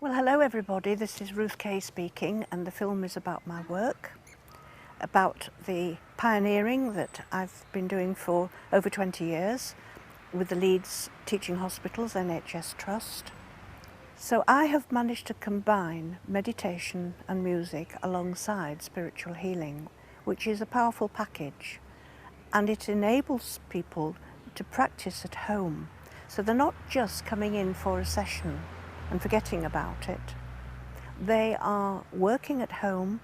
Well, hello everybody, this is Ruth Kaye speaking, and the film is about my work, about the pioneering that I've been doing for over 20 years with the Leeds Teaching Hospitals NHS Trust. So I have managed to combine meditation and music alongside spiritual healing, which is a powerful package, and it enables people to practice at home. So they're not just coming in for a session and forgetting about it. They are working at home,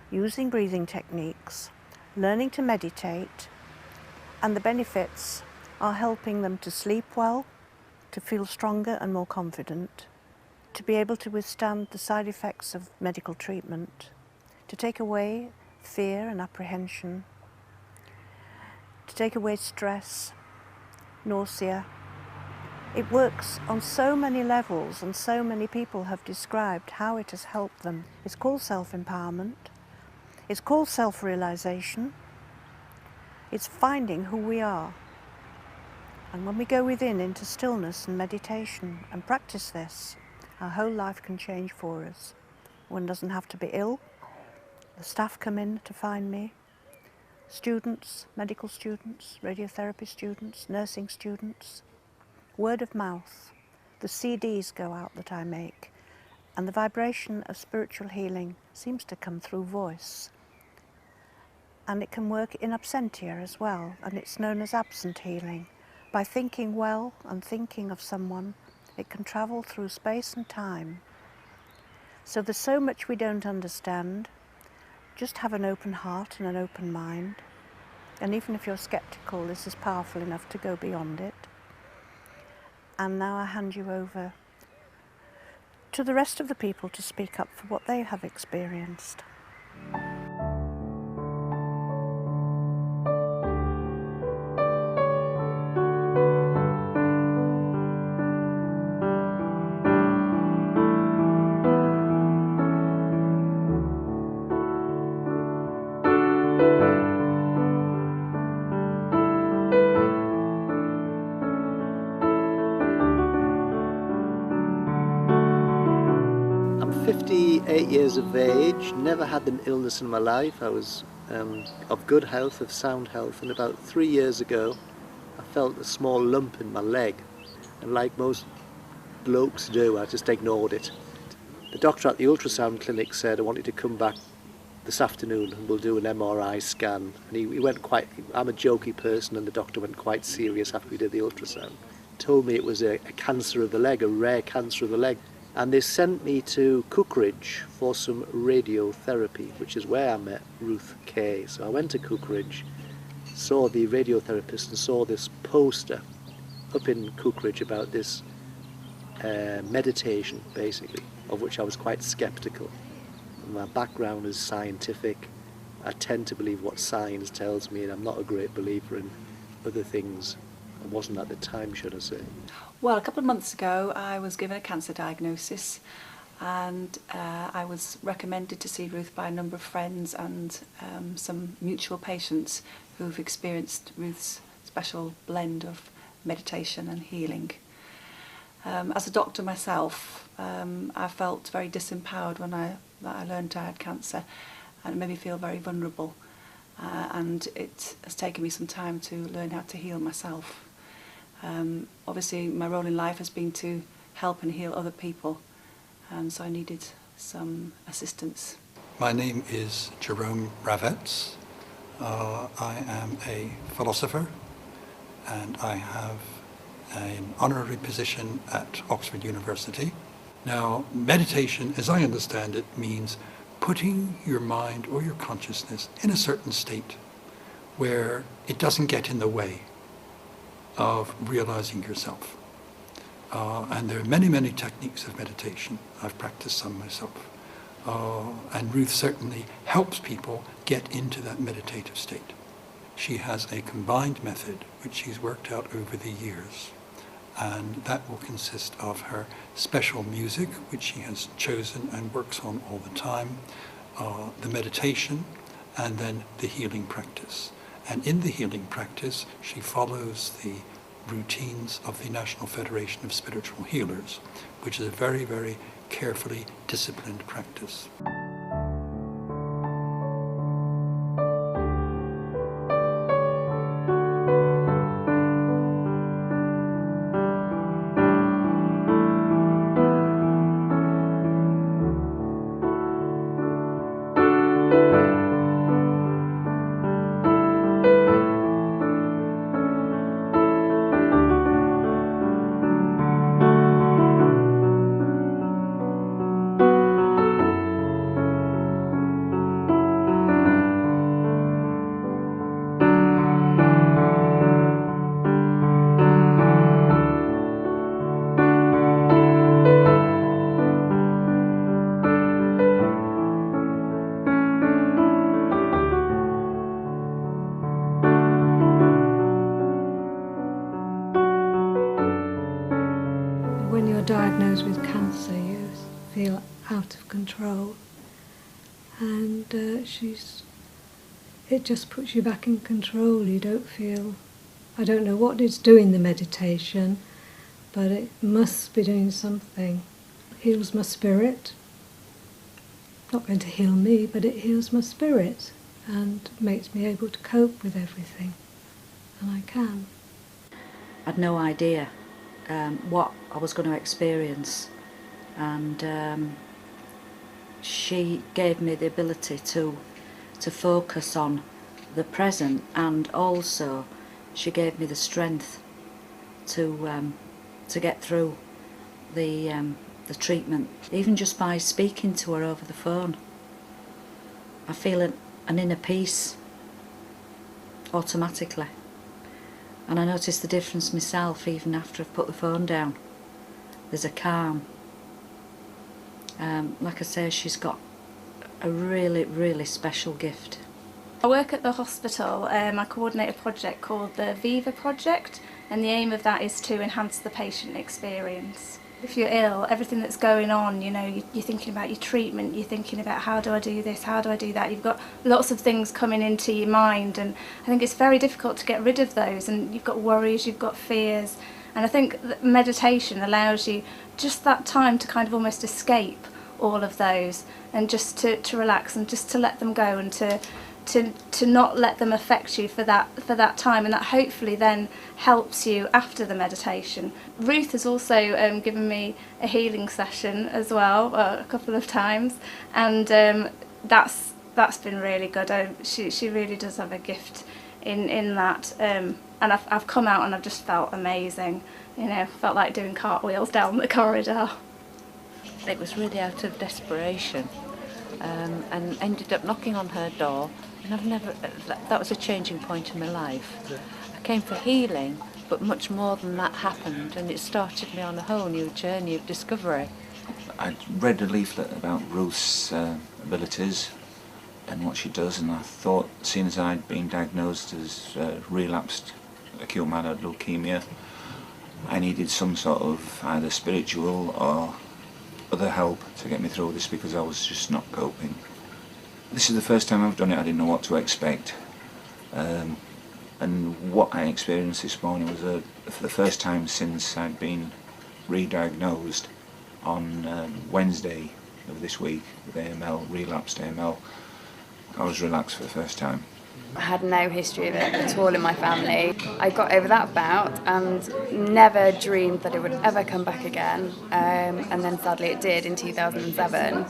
using breathing techniques, learning to meditate, and the benefits are helping them to sleep well, to feel stronger and more confident, to be able to withstand the side effects of medical treatment, to take away fear and apprehension, to take away stress, nausea. It works on so many levels, and so many people have described how it has helped them. It's called self-empowerment, it's called self-realization, it's finding who we are. And when we go within into stillness and meditation and practice this, our whole life can change for us. One doesn't have to be ill. The staff come in to find me. Students, medical students, radiotherapy students, nursing students. Word of mouth. The CDs go out that I make, and the vibration of spiritual healing seems to come through voice. And it can work in absentia as well, and it's known as absent healing. By thinking well and thinking of someone, it can travel through space and time. So there's so much we don't understand. Just have an open heart and an open mind. And even if you're skeptical, this is powerful enough to go beyond it. And now I hand you over to the rest of the people to speak up for what they have experienced. I'm 58 years of age, never had an illness in my life. I was of good health, of sound health, and about 3 years ago I felt a small lump in my leg, and like most blokes do, I just ignored it. The doctor at the ultrasound clinic said I wanted to come back this afternoon and we'll do an MRI scan, and he went quite, I'm a jokey person, and the doctor went quite serious after we did the ultrasound. Told me it was a cancer of the leg, a rare cancer of the leg. And they sent me to Cookridge for some radiotherapy, which is where I met Ruth Kaye. So I went to Cookridge, saw the radiotherapist, and saw this poster up in Cookridge about this meditation, basically, of which I was quite sceptical. My background is scientific. I tend to believe what science tells me, and I'm not a great believer in other things. I wasn't at the time, should I say. Well, a couple of months ago I was given a cancer diagnosis, and I was recommended to see Ruth by a number of friends and some mutual patients who've experienced Ruth's special blend of meditation and healing. As a doctor myself, I felt very disempowered when I learned I had cancer, and it made me feel very vulnerable, and it has taken me some time to learn how to heal myself. Obviously my role in life has been to help and heal other people, and so I needed some assistance. My name is Jerome Ravets. I am a philosopher, and I have an honorary position at Oxford University. Now, meditation, as I understand it, means putting your mind or your consciousness in a certain state where it doesn't get in the way of realizing yourself. And there are many, many techniques of meditation. I've practiced some myself. And Ruth certainly helps people get into that meditative state. She has a combined method which she's worked out over the years, and that will consist of her special music, which she has chosen and works on all the time, the meditation, and then the healing practice. And in the healing practice, she follows the routines of the National Federation of Spiritual Healers, which is a very, very carefully disciplined practice. When you're diagnosed with cancer, you feel out of control, and it just puts you back in control. You don't feel, I don't know what it's doing, the meditation, but it must be doing something. It heals my spirit. Not going to heal me, but it heals my spirit and makes me able to cope with everything, and I can. I'd no idea what I was going to experience, and she gave me the ability to focus on the present, and also she gave me the strength to get through the treatment. Even just by speaking to her over the phone, I feel an inner peace automatically. And I notice the difference myself even after I've put the phone down. There's a calm. Like I say, she's got a really, really special gift. I work at the hospital. I coordinate a project called the Viva Project, and the aim of that is to enhance the patient experience. If you're ill, everything that's going on, you know, you're thinking about your treatment, you're thinking about how do I do this, how do I do that. You've got lots of things coming into your mind, and I think it's very difficult to get rid of those, and you've got worries, you've got fears, and I think that meditation allows you just that time to kind of almost escape all of those, and just to relax and just to let them go, and to not let them affect you for that time, and that hopefully then helps you after the meditation. Ruth has also given me a healing session as well, a couple of times, and that's been really good. She really does have a gift in that, and I've come out and I've just felt amazing. You know, felt like doing cartwheels down the corridor. It was really out of desperation, and ended up knocking on her door. And I've never, that was a changing point in my life. I came for healing, but much more than that happened, and it started me on a whole new journey of discovery. I'd read a leaflet about Ruth's abilities and what she does, and I thought, seeing as I'd been diagnosed as relapsed acute myeloid leukemia, I needed some sort of either spiritual or other help to get me through this, because I was just not coping. This is the first time I've done it. I didn't know what to expect, and what I experienced this morning was for the first time since I'd been re-diagnosed on Wednesday of this week with AML, relapsed AML. I was relaxed for the first time. I had no history of it at all in my family. I got over that bout and never dreamed that it would ever come back again, and then sadly it did in 2007.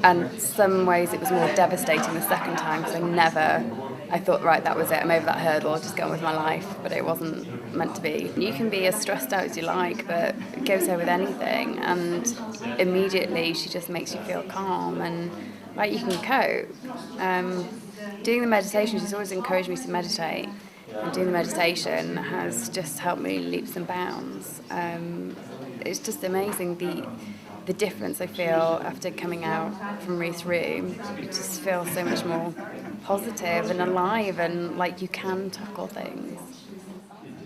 And some ways it was more devastating the second time, because I thought, right, that was it, I'm over that hurdle, I'll just get on with my life, but it wasn't meant to be. You can be as stressed out as you like, but it goes there with anything, and immediately she just makes you feel calm and like you can cope. Doing the meditation, she's always encouraged me to meditate, and doing the meditation has just helped me leaps and bounds. It's just amazing the difference I feel after coming out from Ruth's room. You just feel so much more positive and alive, and like you can tackle things.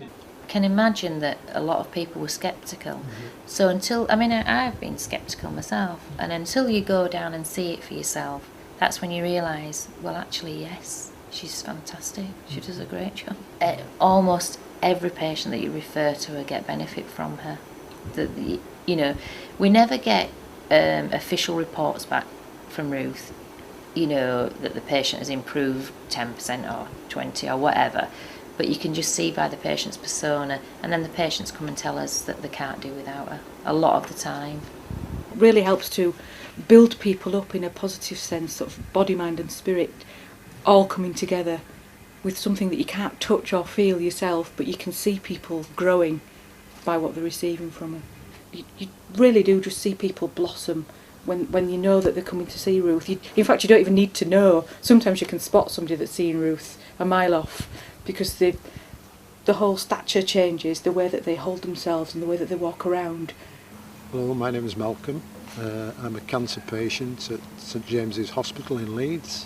I can imagine that a lot of people were sceptical. So I've been sceptical myself, and until you go down and see it for yourself, that's when you realise, well, actually, yes, she's fantastic. She does a great job. Almost every patient that you refer to her get benefit from her. You know, we never get official reports back from Ruth, you know, that the patient has improved 10% or 20 or whatever, but you can just see by the patient's persona, and then the patients come and tell us that they can't do without her a lot of the time. It really helps to build people up in a positive sense, sort of body, mind and spirit all coming together with something that you can't touch or feel yourself, but you can see people growing by what they're receiving from her. You really do just see people blossom when you know that they're coming to see Ruth. In fact, you don't even need to know. Sometimes you can spot somebody that's seeing Ruth a mile off, because the whole stature changes, the way that they hold themselves and the way that they walk around. Hello, my name is Malcolm. I'm a cancer patient at St James's Hospital in Leeds.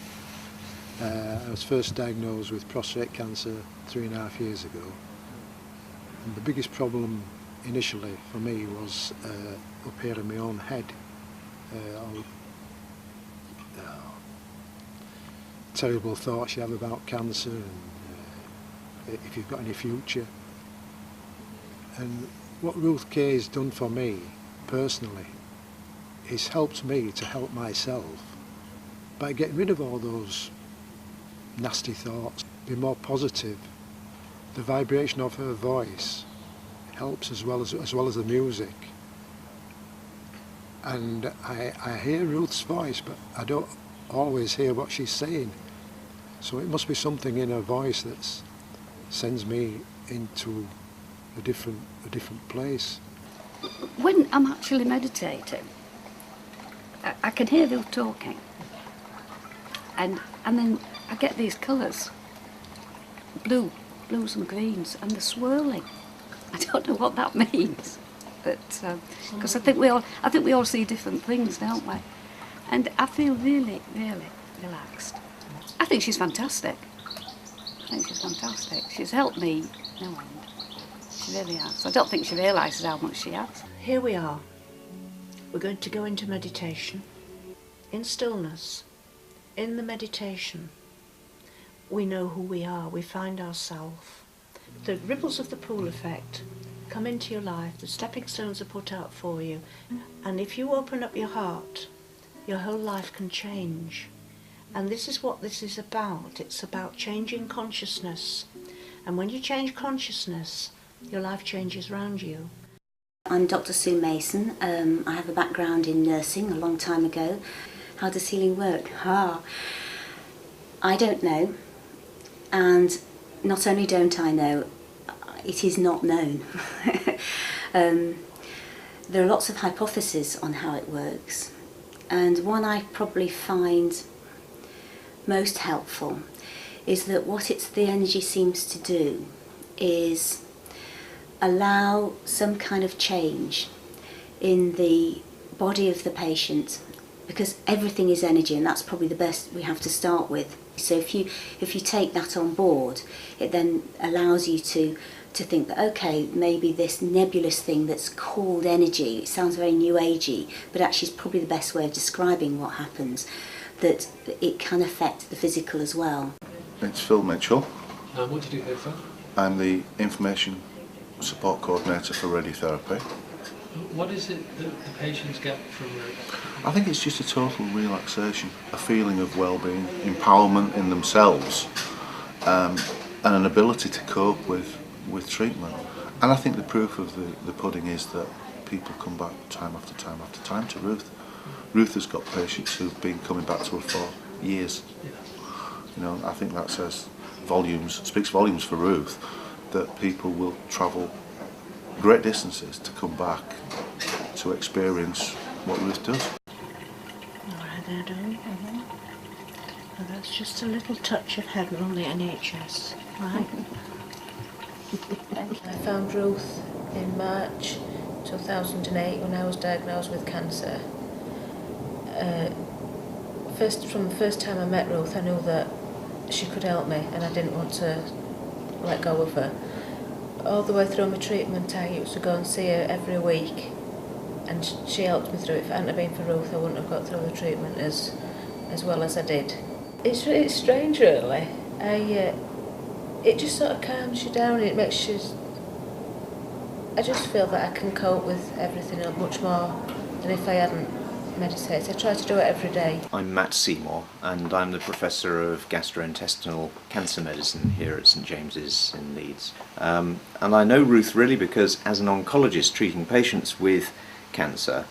I was first diagnosed with prostate cancer 3.5 years ago. And the biggest problem initially for me was up here in my own head. Terrible thoughts you have about cancer and if you've got any future. And what Ruth Kaye has done for me personally is helped me to help myself by getting rid of all those nasty thoughts, be more positive. The vibration of her voice helps as well as the music. And I hear Ruth's voice, but I don't always hear what she's saying. So it must be something in her voice that sends me into a different place. When I'm actually meditating, I can hear Ruth talking, and then I get these colours, blues and greens, and the swirling. I don't know what that means, but because I think we all see different things, don't we? And I feel really, really relaxed. I think she's fantastic. She's helped me no end. She really has. I don't think she realises how much she has. Here we are. We're going to go into meditation. In stillness, in the meditation, we know who we are, we find ourselves. The ripples of the pool effect come into your life, the stepping stones are put out for you, and if you open up your heart, your whole life can change. And this is what this is about. It's about changing consciousness. And when you change consciousness, your life changes around you. I'm Dr. Sue Mason. I have a background in nursing a long time ago. How does healing work? I don't know. And not only don't I know, it is not known. There are lots of hypotheses on how it works. And one I probably find most helpful is that what the energy seems to do is allow some kind of change in the body of the patient, because everything is energy, and that's probably the best we have to start with. So if you take that on board, it then allows you to think that, okay, maybe this nebulous thing that's called energy, it sounds very new agey, but actually it's probably the best way of describing what happens, that it can affect the physical as well. It's Phil Mitchell. What do you do here, Phil? I'm the information support coordinator for radiotherapy. What is it that the patients get from Ruth? I think it's just a total relaxation, a feeling of well-being, empowerment in themselves, and an ability to cope with treatment. And I think the proof of the pudding is that people come back time after time after time to Ruth. Ruth has got patients who've been coming back to her for years. You know, I think that says volumes, speaks volumes for Ruth, that people will travel great distances to come back to experience what Ruth does. All right there, darling. Well, that's just a little touch of heaven on the NHS, right? I found Ruth in March 2008 when I was diagnosed with cancer. From the first time I met Ruth, I knew that she could help me, and I didn't want to let go of her. All the way through my treatment, I used to go and see her every week, and she helped me through it. If it hadn't been for Ruth, I wouldn't have got through the treatment as well as I did. It's strange, really. it just sort of calms you down. It makes you... I just feel that I can cope with everything much more than if I hadn't meditated. I try to do it every day. I'm Matt Seymour, and I'm the Professor of Gastrointestinal Cancer Medicine here at St James's in Leeds. And I know Ruth really because as an oncologist treating patients with cancer,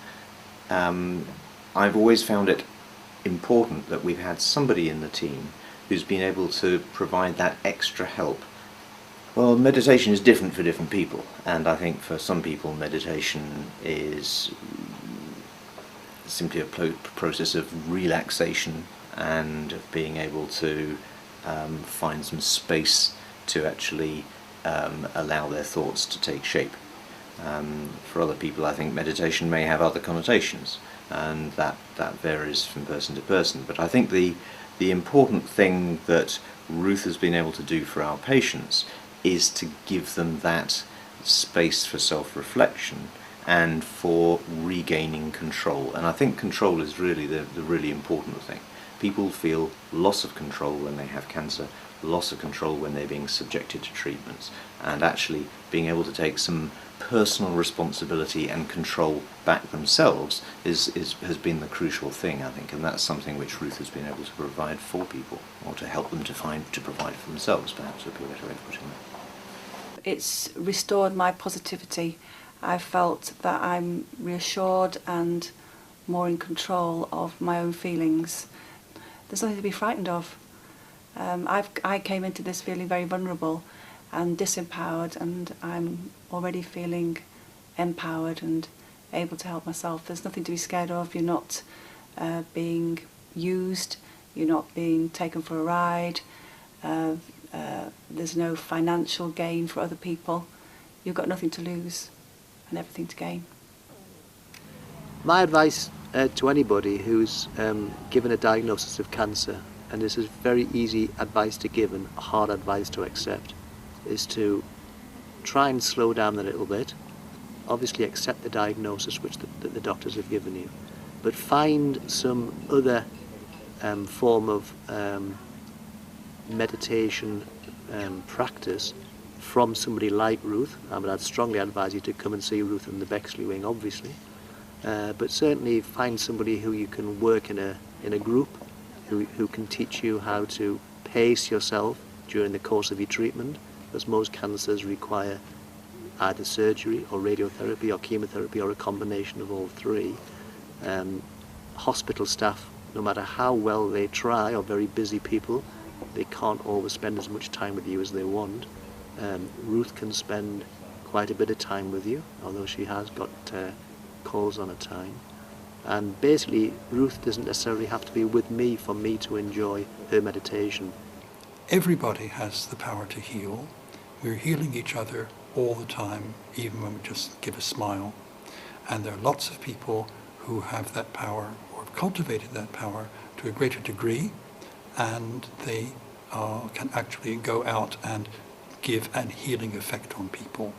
I've always found it important that we've had somebody in the team who's been able to provide that extra help. Well, meditation is different for different people, and I think for some people meditation is simply a process of relaxation and of being able to find some space to actually allow their thoughts to take shape. For other people, I think meditation may have other connotations, and that varies from person to person. But I think the important thing that Ruth has been able to do for our patients is to give them that space for self-reflection and for regaining control. And I think control is really the really important thing. People feel loss of control when they have cancer, loss of control when they're being subjected to treatments, and actually being able to take some personal responsibility and control back themselves has been the crucial thing, I think, and that's something which Ruth has been able to provide for people, or to help them to provide for themselves, perhaps would be a better way of putting it. It's restored my positivity. I felt that I'm reassured and more in control of my own feelings. There's nothing to be frightened of. I came into this feeling very vulnerable and disempowered, and I'm already feeling empowered and able to help myself. There's nothing to be scared of. You're not being used, you're not being taken for a ride, there's no financial gain for other people. You've got nothing to lose and everything to gain. My advice to anybody who's given a diagnosis of cancer, and this is very easy advice to give and hard advice to accept, is to try and slow down a little bit. Obviously accept the diagnosis which the doctors have given you, but find some other form of meditation practice from somebody like Ruth. I mean, I'd strongly advise you to come and see Ruth in the Bexley wing, obviously, but certainly find somebody who you can work in a group, who can teach you how to pace yourself during the course of your treatment, because most cancers require either surgery or radiotherapy or chemotherapy or a combination of all three. Hospital staff, no matter how well they try, are very busy people. They can't always spend as much time with you as they want. Ruth can spend quite a bit of time with you, although she has got calls on her time. And basically, Ruth doesn't necessarily have to be with me for me to enjoy her meditation. Everybody has the power to heal. We're healing each other all the time, even when we just give a smile. And there are lots of people who have that power, or have cultivated that power to a greater degree, and they can actually go out and give a healing effect on people.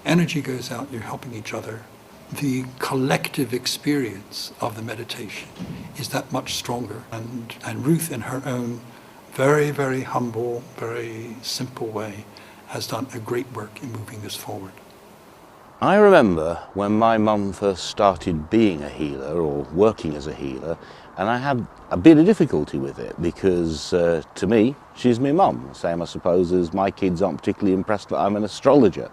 Energy goes out, you're helping each other. The collective experience of the meditation is that much stronger. And Ruth, in her own very, very humble, very simple way, has done a great work in moving this forward. I remember when my mum first started being a healer, or working as a healer, and I had a bit of difficulty with it because to me, she's my mum, same I suppose as my kids aren't particularly impressed that I'm an astrologer.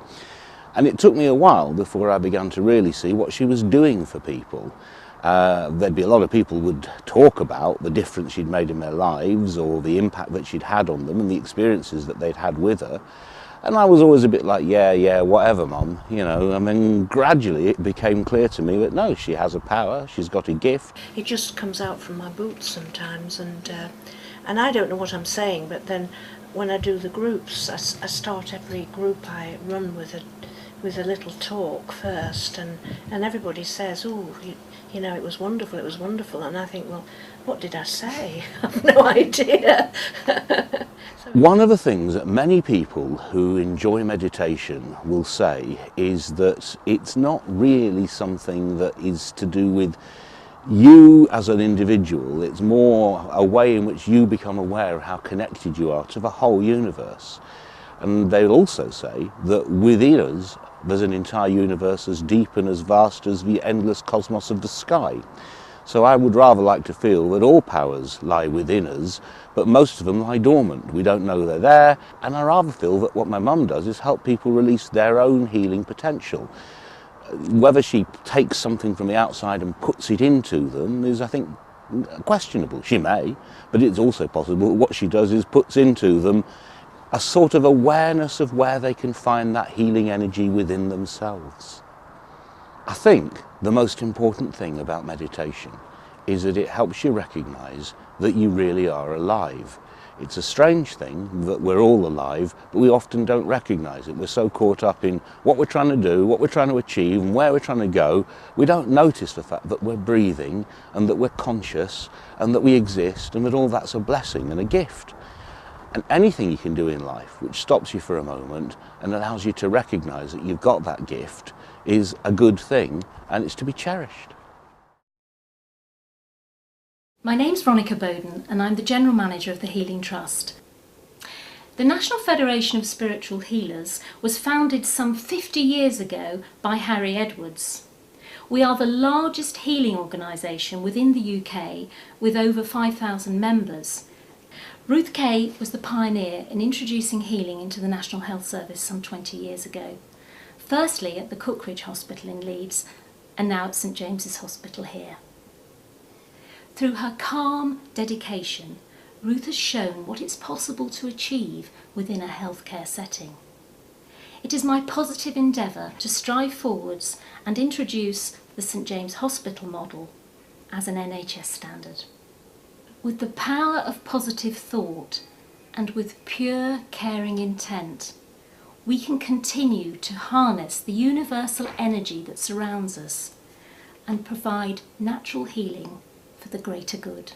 And it took me a while before I began to really see what she was doing for people. There'd be a lot of people would talk about the difference she'd made in their lives, or the impact that she'd had on them and the experiences that they'd had with her. And I was always a bit like, yeah, whatever, Mum, you know. And then gradually it became clear to me that no, she has a power, she's got a gift. It just comes out from my boots sometimes, and I don't know what I'm saying, but then when I do the groups, I start every group I run with a little talk first, and everybody says, oh, you know, it was wonderful, and I think, well, what did I say? I've no idea. One of the things that many people who enjoy meditation will say is that it's not really something that is to do with you as an individual. It's more a way in which you become aware of how connected you are to the whole universe. And they'll also say that within us there's an entire universe as deep and as vast as the endless cosmos of the sky. So I would rather like to feel that all powers lie within us, but most of them lie dormant. We don't know they're there, and I rather feel that what my mum does is help people release their own healing potential. Whether she takes something from the outside and puts it into them is, I think, questionable. She may, but it's also possible that what she does is puts into them a sort of awareness of where they can find that healing energy within themselves. I think the most important thing about meditation is that it helps you recognise that you really are alive. It's a strange thing that we're all alive, but we often don't recognise it. We're so caught up in what we're trying to do, what we're trying to achieve, and where we're trying to go, we don't notice the fact that we're breathing and that we're conscious and that we exist and that all that's a blessing and a gift. And anything you can do in life which stops you for a moment and allows you to recognise that you've got that gift is a good thing, and it's to be cherished. My name's Veronica Bowden and I'm the General Manager of the Healing Trust. The National Federation of Spiritual Healers was founded some 50 years ago by Harry Edwards. We are the largest healing organisation within the UK with over 5,000 members. Ruth Kaye was the pioneer in introducing healing into the National Health Service some 20 years ago. Firstly at the Cookridge Hospital in Leeds and now at St James's Hospital here. Through her calm dedication, Ruth has shown what it's possible to achieve within a healthcare setting. It is my positive endeavour to strive forwards and introduce the St James Hospital model as an NHS standard. With the power of positive thought and with pure caring intent, we can continue to harness the universal energy that surrounds us and provide natural healing for the greater good.